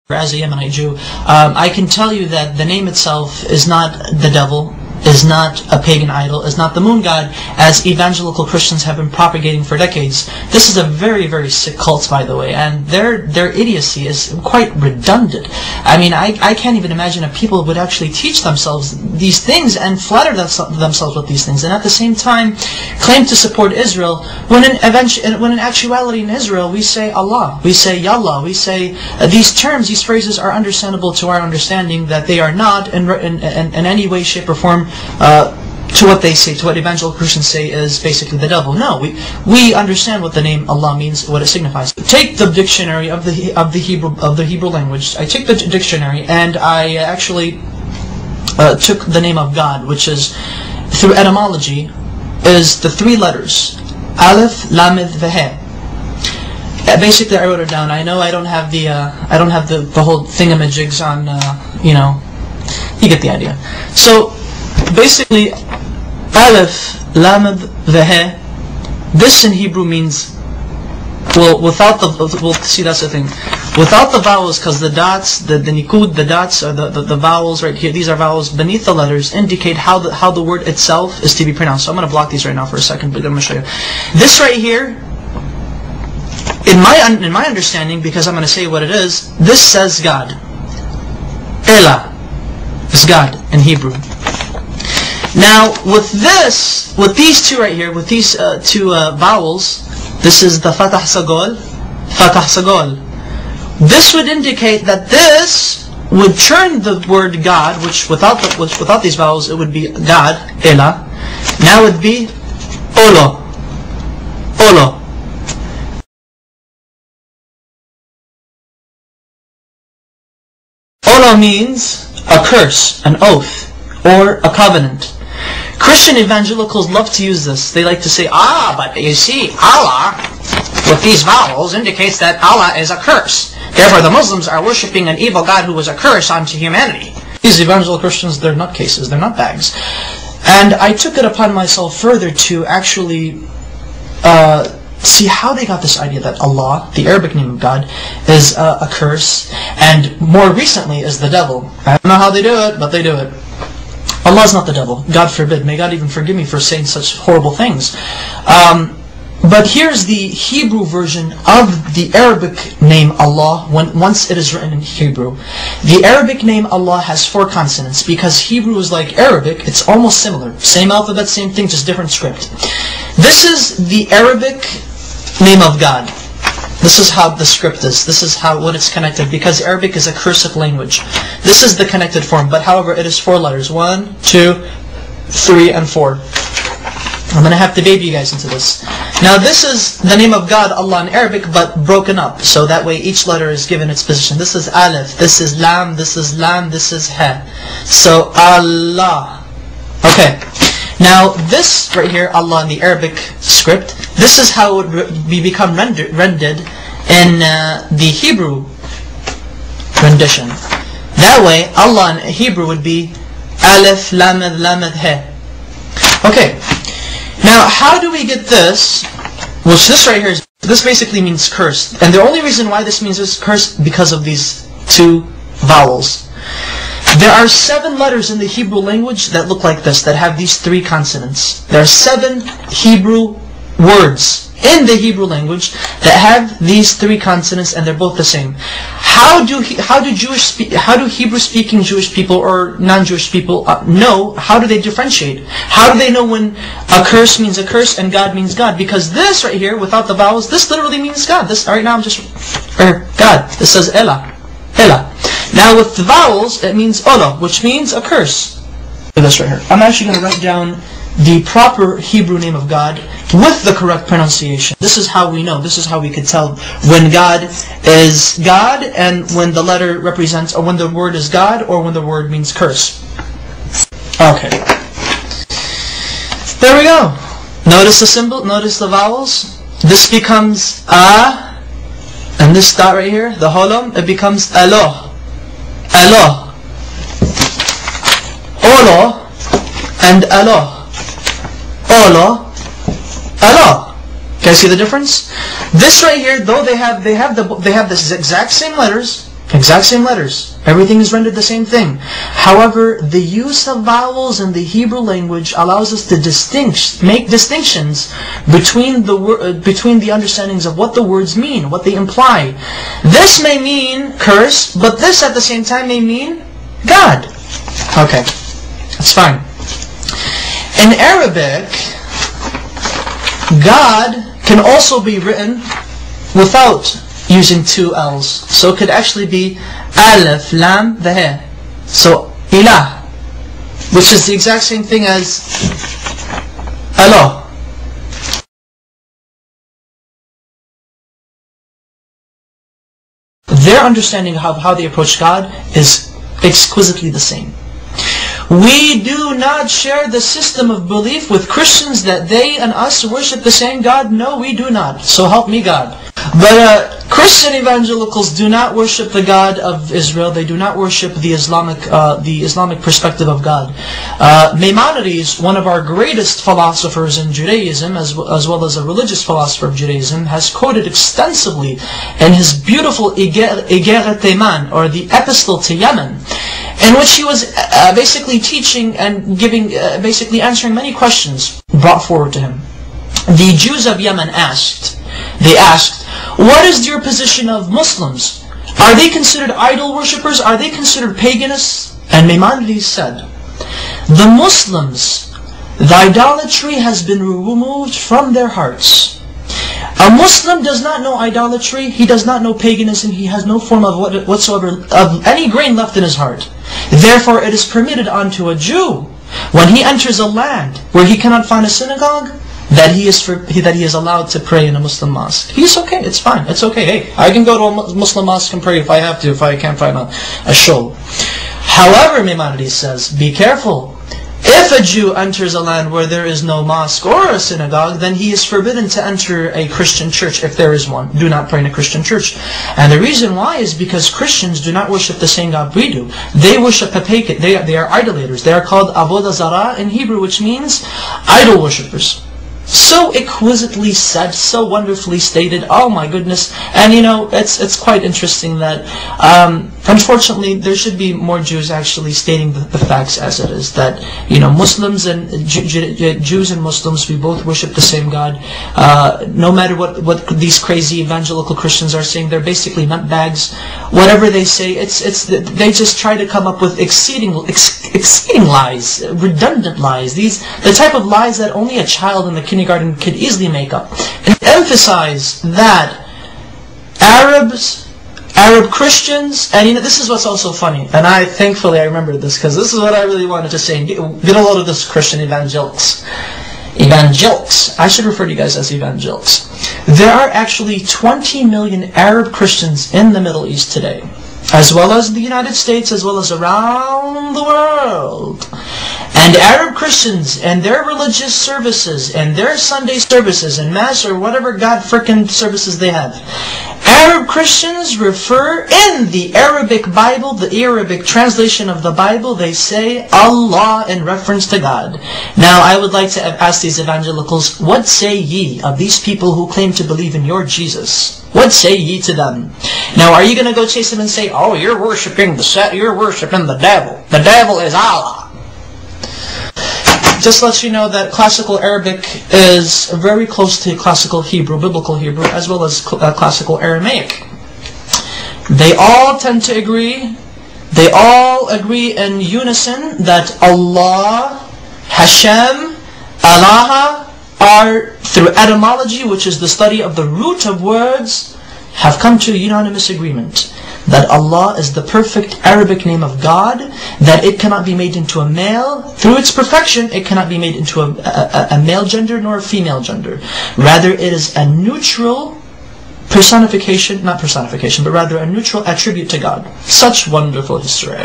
as a Yemenite Jew, I can tell you that the name itself is not the devil, is not a pagan idol, is not the moon god, as evangelical Christians have been propagating for decades. This is a very, very sick cult, by the way, and their idiocy is quite redundant. I mean, I can't even imagine if people would actually teach themselves these things and flatter themselves with these things, and at the same time claim to support Israel, when in actuality in Israel we say Allah, we say Yallah, we say these terms, these phrases are understandable to our understanding, that they are not in any way, shape or form to what they say, to what evangelical Christians say is basically the devil. No, we understand what the name Allah means, what it signifies. Take the dictionary of the Hebrew language. I take the dictionary and I actually took the name of God, which is through etymology is the three letters Aleph, Lamed, Veh. Basically, I wrote it down. I know I don't have the whole thingamajigs on you get the idea. So basically, Aleph, Lamed, Veh, this in Hebrew means, well, without the, we'll see, that's the thing, without the vowels, because the dots, the nikud, the dots, or the vowels right here, these are vowels beneath the letters, indicate how the word itself is to be pronounced. So I'm going to block these right now for a second, but I'm going to show you. This right here, in my understanding, because I'm going to say what it is, this says God. Elah is God in Hebrew. Now, with these two right here, with these two vowels, this is the Fatah Sagol, Fatah Sagol. This would indicate that this would turn the word God, which without these vowels, it would be God, Elah. Now it would be Olo, Olo. Olo means a curse, an oath, or a covenant. Christian evangelicals love to use this. They like to say, but you see, Allah, with these vowels, indicates that Allah is a curse. Therefore, the Muslims are worshipping an evil God who was a curse onto humanity. These evangelical Christians, they're nutcases, they're nutbags. And I took it upon myself further to actually see how they got this idea that Allah, the Arabic name of God, is a curse, and more recently is the devil. I don't know how they do it, but they do it. Allah is not the devil. God forbid. May God even forgive me for saying such horrible things. But here's the Hebrew version of the Arabic name Allah once it is written in Hebrew. The Arabic name Allah has 4 consonants because Hebrew is like Arabic. It's almost similar. Same alphabet, same thing, just different script. This is the Arabic name of God. This is how the script is. This is what it's connected, because Arabic is a cursive language. This is the connected form, but however it is 4 letters. 1, 2, 3, and 4. I'm going to have to baby you guys into this. Now this is the name of God, Allah in Arabic, but broken up. So that way each letter is given its position. This is Aleph, this is Lam, this is Lam, this is Ha. So Allah. Okay. Now this right here, Allah in the Arabic script, this is how it would become rendered in the Hebrew rendition. That way, Allah in Hebrew would be Aleph, Lamed, Lamed, He. Okay. Now, how do we get this? Which this right here is, this basically means curse. And the only reason why this means is curse because of these 2 vowels. There are 7 letters in the Hebrew language that look like this, that have these 3 consonants. There are 7 Hebrew words in the Hebrew language that have these 3 consonants, and they're both the same. How do Hebrew-speaking Jewish people or non-Jewish people know? How do they differentiate? How do they know when a curse means a curse and God means God? Because this right here, without the vowels, this literally means God. This right now I'm just God. This says Elah, Elah. Now with the vowels, it means Ola, which means a curse. This right here. I'm actually going to write down the proper Hebrew name of God with the correct pronunciation. This is how we know. This is how we could tell when God is God and when the letter represents, or when the word is God, or when the word means curse. Okay. There we go. Notice the symbol. Notice the vowels. This becomes A, and this dot right here, the holom, it becomes Alo. Alo, Olo, and Alo. Olo, Alo. Can you see the difference? This right here, though they have the exact same letters, Exact same letters. Everything is rendered the same thing. However, the use of vowels in the Hebrew language allows us to make distinctions between the understandings of what the words mean, what they imply. This may mean curse, but this at the same time may mean God. Okay, that's fine. In Arabic, God can also be written without using two L's. So it could actually be Alif, Lam, the He. So, Ilah, which is the exact same thing as Allah. Their understanding of how they approach God is exquisitely the same. We do not share the system of belief with Christians that they and us worship the same God. No, we do not. So help me God. But Christian evangelicals do not worship the God of Israel. They do not worship the Islamic perspective of God. Maimonides, one of our greatest philosophers in Judaism, as well as a religious philosopher of Judaism, has quoted extensively in his beautiful Igeret Tayman, or the Epistle to Yemen, in which he was basically teaching and basically answering many questions brought forward to him. The Jews of Yemen asked, what is your position of Muslims? Are they considered idol worshippers? Are they considered paganists? And Maimonides said, the Muslims, the idolatry has been removed from their hearts. A Muslim does not know idolatry, he does not know paganism, he has no form of whatsoever of any grain left in his heart. Therefore it is permitted unto a Jew, when he enters a land where he cannot find a synagogue, that he is allowed to pray in a Muslim mosque. He's okay, it's fine, it's okay. Hey, I can go to a Muslim mosque and pray if I have to, if I can't find a shul. However, Maimonides says, be careful. If a Jew enters a land where there is no mosque or a synagogue, then he is forbidden to enter a Christian church if there is one. Do not pray in a Christian church. And the reason why is because Christians do not worship the same God we do. They worship a pagan. They are idolaters. They are called Avodah Zarah in Hebrew, which means idol worshippers. So exquisitely said, so wonderfully stated. Oh my goodness! And you know, it's quite interesting that unfortunately there should be more Jews actually stating the facts as it is. That Muslims and Jews and Muslims, we both worship the same God. No matter what these crazy evangelical Christians are saying, they're basically nutbags. Whatever they say, they just try to come up with exceeding lies, redundant lies. The type of lies that only a child in the kindergarten could easily make up, and emphasize that Arab Christians, and this is what's also funny, and thankfully I remember this, because this is what I really wanted to say, and get a load of this Christian evangelicals. I should refer to you guys as evangelicals. There are actually 20 million Arab Christians in the Middle East today, as well as the United States, as well as around the world. And Arab Christians and their religious services and their Sunday services and Mass or whatever God frickin' services they have, Arab Christians refer in the Arabic Bible, the Arabic translation of the Bible, they say Allah in reference to God. Now I would like to ask these evangelicals, what say ye of these people who claim to believe in your Jesus? What say ye to them? Now are you going to go chase them and say, oh, you're worshiping the devil. The devil is Allah. Just to let you know that classical Arabic is very close to classical Hebrew, biblical Hebrew, as well as classical Aramaic. They all tend to agree, they all agree in unison that Allah, Hashem, Allah are, through etymology, which is the study of the root of words, have come to a unanimous agreement that Allah is the perfect Arabic name of God, that it cannot be made into a male. Through its perfection, it cannot be made into a male gender nor a female gender. Rather, it is a neutral personification, not personification, but rather a neutral attribute to God. Such wonderful history.